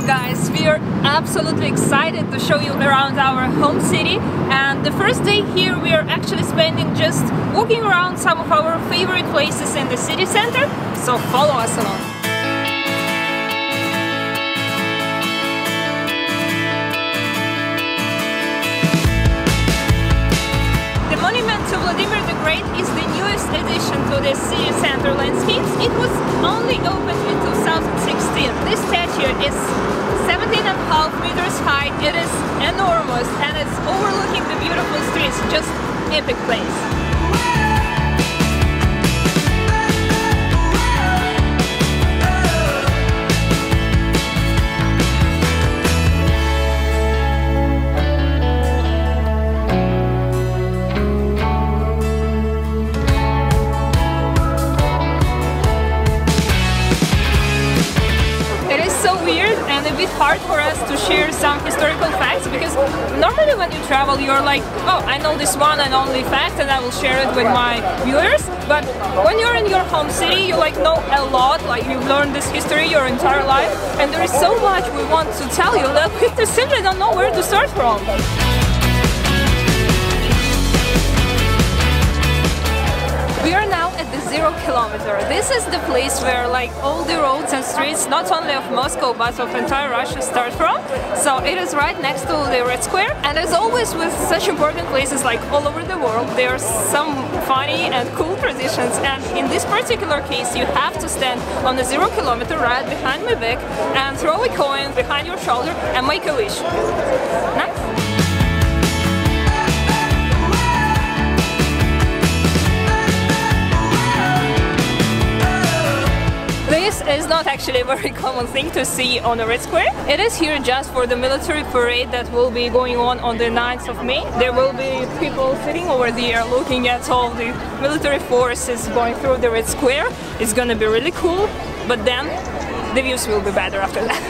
guys, we are absolutely excited to show you around our home city, and the first day here we are actually spending just walking around some of our favorite places in the city center, so follow us along. The monument to Vladimir the Great is the newest addition to the city center landscapes. It was only opened in 2016. This statue is 17.5 meters high. It is enormous and it's overlooking the beautiful streets. Just epic place. A bit hard for us to share some historical facts, because normally when you travel you're like, oh, I know this one and only fact and I will share it with my viewers, but when you're in your home city you like know a lot, like you've learned this history your entire life, and there is so much we want to tell you that we simply don't know where to start from. We are now at the 0 kilometer. This is the place where like all the roads and streets, not only of Moscow but of entire Russia, start from. So it is right next to the Red Square, and as always with such important places like all over the world, there are some funny and cool traditions, and in this particular case you have to stand on the 0 kilometer right behind my back and throw a coin behind your shoulder and make a wish. Nice? This is not actually a very common thing to see on the Red Square. It is here just for the military parade that will be going on the 9th of May. There will be people sitting over there looking at all the military forces going through the Red Square. It's gonna be really cool, but then the views will be better after that.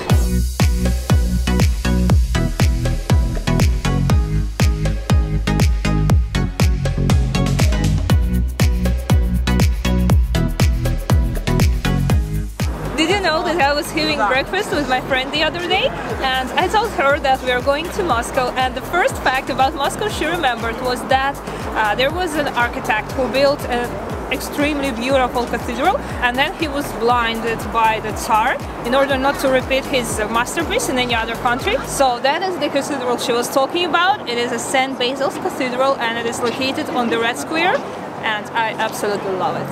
Did you know that I was having breakfast with my friend the other day, and I told her that we are going to Moscow, and the first fact about Moscow she remembered was that there was an architect who built an extremely beautiful cathedral, and then he was blinded by the Tsar in order not to repeat his masterpiece in any other country. So that is the cathedral she was talking about. It is a St. Basil's cathedral and it is located on the Red Square, and I absolutely love it.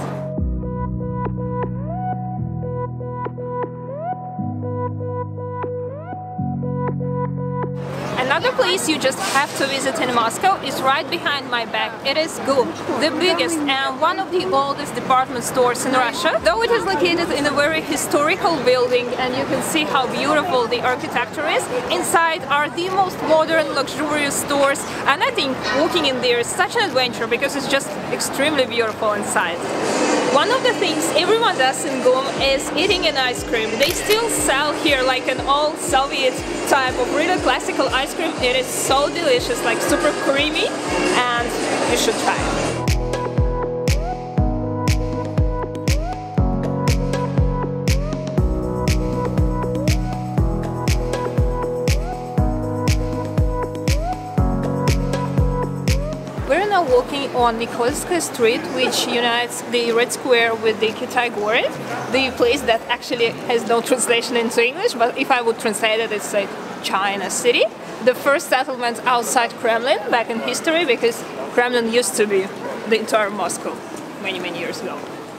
Another place you just have to visit in Moscow is right behind my back. It is GUM, the biggest and one of the oldest department stores in Russia. Though it is located in a very historical building and you can see how beautiful the architecture is, inside are the most modern, luxurious stores, and I think walking in there is such an adventure because it's just extremely beautiful inside. One of the things everyone does in GUM is eating an ice cream. They still sell here like an old Soviet type of really classical ice cream. It is so delicious, like super creamy, and you should try it. We're now walking on Nikolskaya Street, which unites the Red Square with the Kitai-Gorod, the place that actually has no translation into English, but if I would translate it, it's like China City. The first settlement outside Kremlin back in history, because Kremlin used to be the entire Moscow many years ago.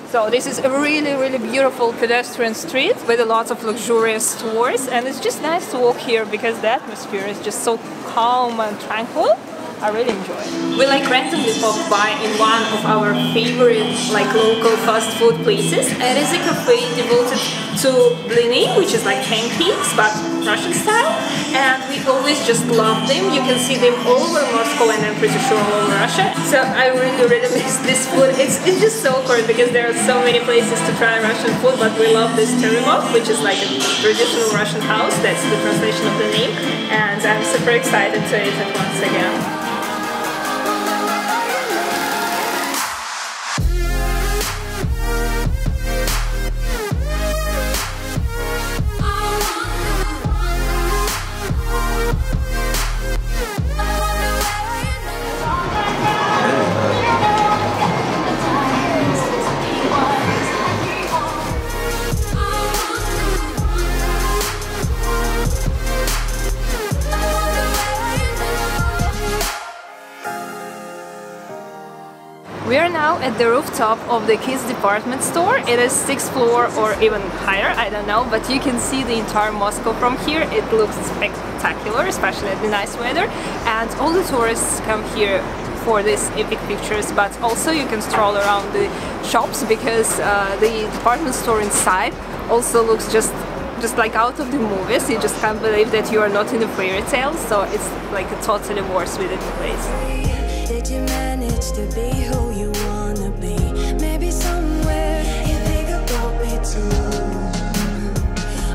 So this is a really beautiful pedestrian street with a lot of luxurious stores, and it's just nice to walk here because the atmosphere is just so calm and tranquil. I really enjoy it. We like randomly pop by in one of our favorite like local fast food places. It is a cafe devoted to blini, which is like pancakes but Russian style, and we always just love them. You can see them all over Moscow and I'm pretty sure all over Russia. So I really miss this food. It's just so hard because there are so many places to try Russian food, but we love this teremok, which is like a traditional Russian house. That's the translation of the name, and I'm super excited to eat it once again. We are now at the rooftop of the kids department store. It is 6th floor or even higher, I don't know, but you can see the entire Moscow from here. It looks spectacular, especially in the nice weather, and all the tourists come here for these epic pictures, but also you can stroll around the shops because the department store inside also looks just like out of the movies. You just can't believe that you are not in a fairy tale, so it's like a totally worth visiting place. Did you manage to be who you wanna be? Maybe somewhere you think about me too.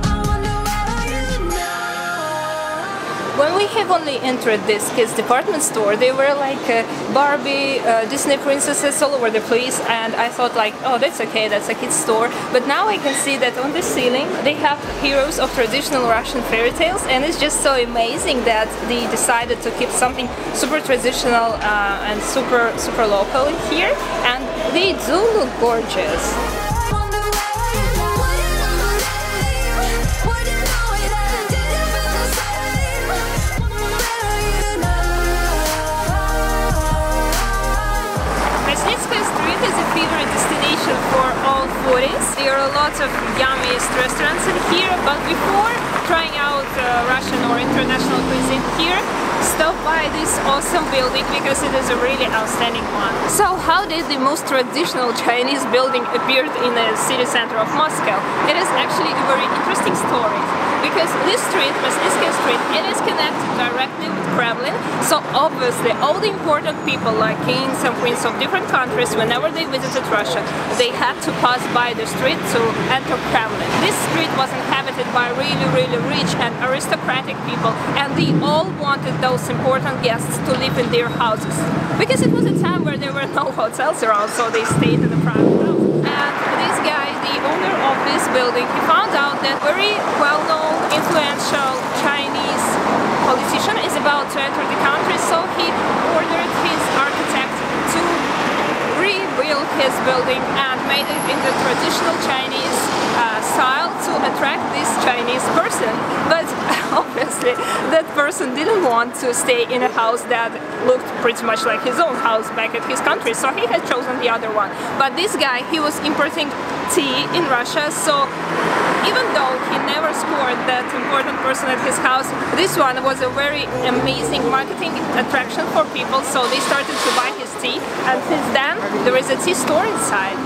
I wonder where are you now? When we have only entered this kids department store, they were like Barbie, Disney princesses all over the place, and I thought like, oh, that's okay, that's a kids store. But now I can see that on the ceiling they have heroes of traditional Russian fairy tales, and it's just so amazing that they decided to keep something super traditional and super local in here, and they do look gorgeous. Nikolskaya Street is a favorite destination for all foodies. There are lots of yummiest restaurants in here, but before trying out Russian or international cuisine here, stop by this awesome building because it is a really outstanding one. So how did the most traditional Chinese building appear in the city center of Moscow? It is actually a very interesting story, because this street, Nikolskaya Street, it is connected directly with Kremlin, so obviously all the important people like kings and queens of different countries, whenever they visited Russia, they had to pass by the street to enter Kremlin. This street was inhabited by really rich and aristocratic people, and they all wanted those important guests to live in their houses, because it was a time where there were no hotels around, so they stayed in the private house. And this guy, the owner of this building, he found out that very well-known, influential Chinese politician is about to enter the country, so he ordered his architect to rebuild his building and made it in the traditional Chinese style to attract this Chinese person. But obviously that person didn't want to stay in a house that looked pretty much like his own house back at his country, so he had chosen the other one. But this guy, he was importing tea in Russia, so even though he never scored that important person at his house, this one was a very amazing marketing attraction for people, so they started to buy his tea, and since then there is a tea store inside.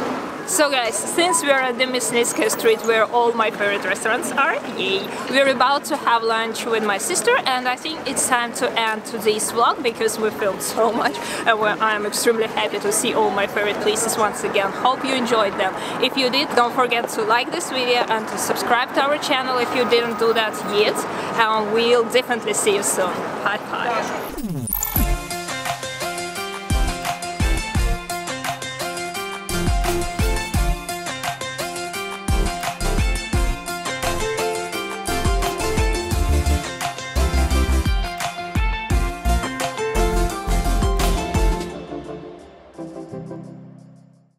So guys, since we are at the Nikolskaya Street where all my favorite restaurants are, yay, we're about to have lunch with my sister, and I think it's time to end today's vlog because we filmed so much and I am extremely happy to see all my favorite places once again. Hope you enjoyed them. If you did, don't forget to like this video and to subscribe to our channel if you didn't do that yet, and we'll definitely see you soon. Bye.